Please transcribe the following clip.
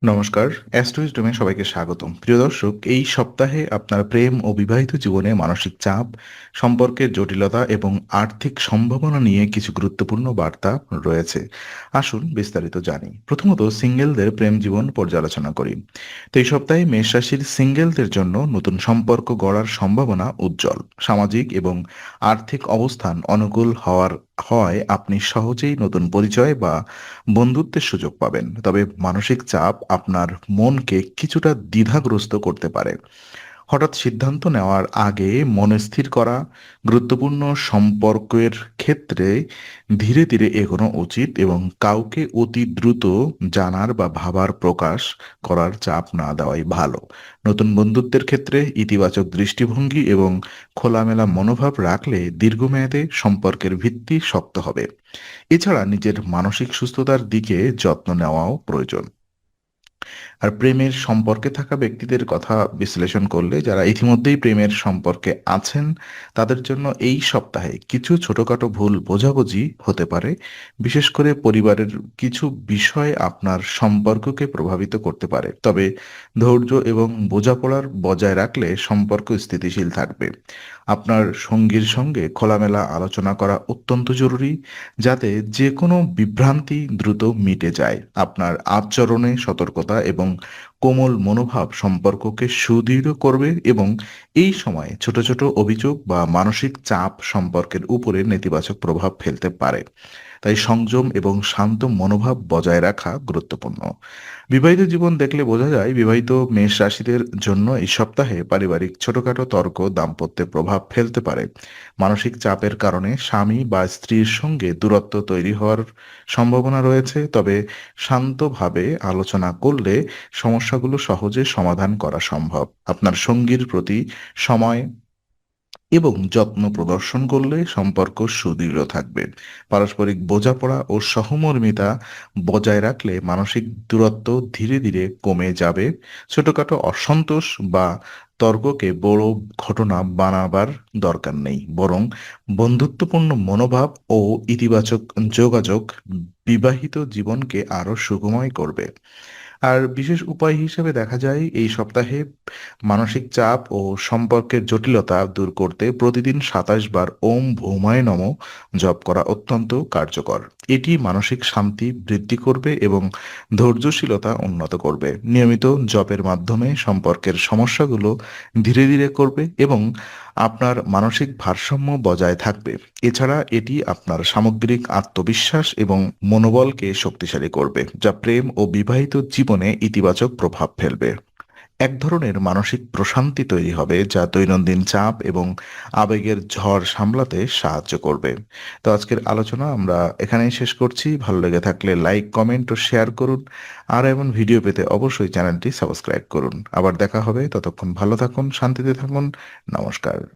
নমস্কার, অ্যাস্ট্রোইজডমে সবাইকে স্বাগতম। প্রিয় দর্শক, এই সপ্তাহে আপনার প্রেম ও বিবাহিত জীবনে মানসিক চাপ, সম্পর্কের জটিলতা এবং আর্থিক সম্ভাবনা নিয়ে কিছু গুরুত্বপূর্ণ বার্তা রয়েছে। আসুন বিস্তারিত জানি। প্রথমত, সিঙ্গেলদের প্রেম জীবন পর্যালোচনা করি। তো এই সপ্তাহে মেষ রাশির সিঙ্গেলদের জন্য নতুন সম্পর্ক গড়ার সম্ভাবনা উজ্জ্বল। সামাজিক এবং আর্থিক অবস্থান অনুকূল হওয়ায় আপনি সহজেই নতুন পরিচয় বা বন্ধুত্বের সুযোগ পাবেন, তবে মানসিক চাপ আপনার মনকে কিছুটা দ্বিধাগ্রস্ত করতে পারে। হঠাৎ সিদ্ধান্ত নেওয়ার আগে মনে স্থির করা, গুরুত্বপূর্ণ সম্পর্কের ক্ষেত্রে ধীরে ধীরে এগোনো উচিত এবং কাউকে অতি দ্রুত জানার বা ভাবার প্রকাশ করার চাপ না দেওয়াই ভালো। নতুন বন্ধুত্বের ক্ষেত্রে ইতিবাচক দৃষ্টিভঙ্গি এবং খোলামেলা মনোভাব রাখলে দীর্ঘমেয়াদে সম্পর্কের ভিত্তি শক্ত হবে। এছাড়া নিজের মানসিক সুস্থতার দিকে যত্ন নেওয়াও প্রয়োজন। আর প্রেমের সম্পর্কে থাকা ব্যক্তিদের কথা বিশ্লেষণ করলে, যারা ইতিমধ্যেই প্রেমের সম্পর্কে আছেন, তাদের জন্য এই সপ্তাহে কিছু ছোটখাটো ভুল বোঝাবুঝি হতে পারে। বিশেষ করে পরিবারের কিছু বিষয় আপনার সম্পর্ককে প্রভাবিত করতে পারে, তবে ধৈর্য এবং বোঝাপড়ার বজায় রাখলে সম্পর্ক স্থিতিশীল থাকবে। আপনার সঙ্গীর সঙ্গে খোলামেলা আলোচনা করা অত্যন্ত জরুরি, যাতে যে কোনো বিভ্রান্তি দ্রুত মিটে যায়। আপনার আচরণে সতর্কতা এবং কোমল মনোভাব সম্পর্ককে সুদৃঢ় করবে এবং এই সময় ছোট ছোট অভিযোগ বা মানসিক চাপ সম্পর্কের উপরে নেতিবাচক প্রভাব ফেলতে পারে। তাই সংযম এবং শান্ত মনোভাব বজায় রাখা গুরুত্বপূর্ণ। বিবাহিত জীবন দেখলে বোঝা যায়, বিবাহিত মেষ রাশিদের জন্য এই সপ্তাহে পারিবারিক ছোটখাটো তর্ক দাম্পত্যে প্রভাব ফেলতে পারে। মানসিক চাপের কারণে স্বামী বা স্ত্রীর সঙ্গে দূরত্ব তৈরি হওয়ার সম্ভাবনা রয়েছে, তবে শান্তভাবে আলোচনা করলে সমস্যাগুলো সহজে সমাধান করা সম্ভব। আপনার সঙ্গীর প্রতি সময় এবং যত্ন প্রদর্শন করলে সম্পর্ক সুদৃঢ় থাকবে। পারস্পরিক বোঝাপড়া ও সহমর্মিতা বজায় রাখলে মানসিক দূরত্ব ধীরে ধীরে কমে যাবে। ছোটখাটো অসন্তোষ বা তর্ককে বড় ঘটনা বানাবার দরকার নেই, বরং বন্ধুত্বপূর্ণ মনোভাব ও ইতিবাচক যোগাযোগ বিবাহিত জীবনকে আরো সুখময় করবে। আর বিশেষ উপায় হিসেবে দেখা যায়, এই সপ্তাহে মানসিক চাপ ও সম্পর্কের জটিলতা দূর করতে প্রতিদিন 27 বার ওম ভৌমায় নম জপ করা অত্যন্ত কার্যকর। এটি মানসিক শান্তি বৃদ্ধি করবে এবং ধৈর্যশীলতা উন্নত করবে। নিয়মিত জপের মাধ্যমে সম্পর্কের সমস্যাগুলো ধীরে ধীরে করবে এবং আপনার মানসিক ভারসাম্য বজায় থাকবে। এছাড়া এটি আপনার সামগ্রিক আত্মবিশ্বাস এবং মনোবলকে শক্তিশালী করবে, যা প্রেম ও বিবাহিত জীবনে ইতিবাচক প্রভাব ফেলবে। এক ধরনের মানসিক প্রশান্তি তৈরি হবে, যা দৈনন্দিন চাপ এবং আবেগের ঝড় সামলাতে সাহায্য করবে। তো আজকের আলোচনা আমরা এখানেই শেষ করছি। ভালো লেগে থাকলে লাইক, কমেন্ট ও শেয়ার করুন। আর এমন ভিডিও পেতে অবশ্যই চ্যানেলটি সাবস্ক্রাইব করুন। আবার দেখা হবে, ততক্ষণ ভালো থাকুন, শান্তিতে থাকুন। নমস্কার।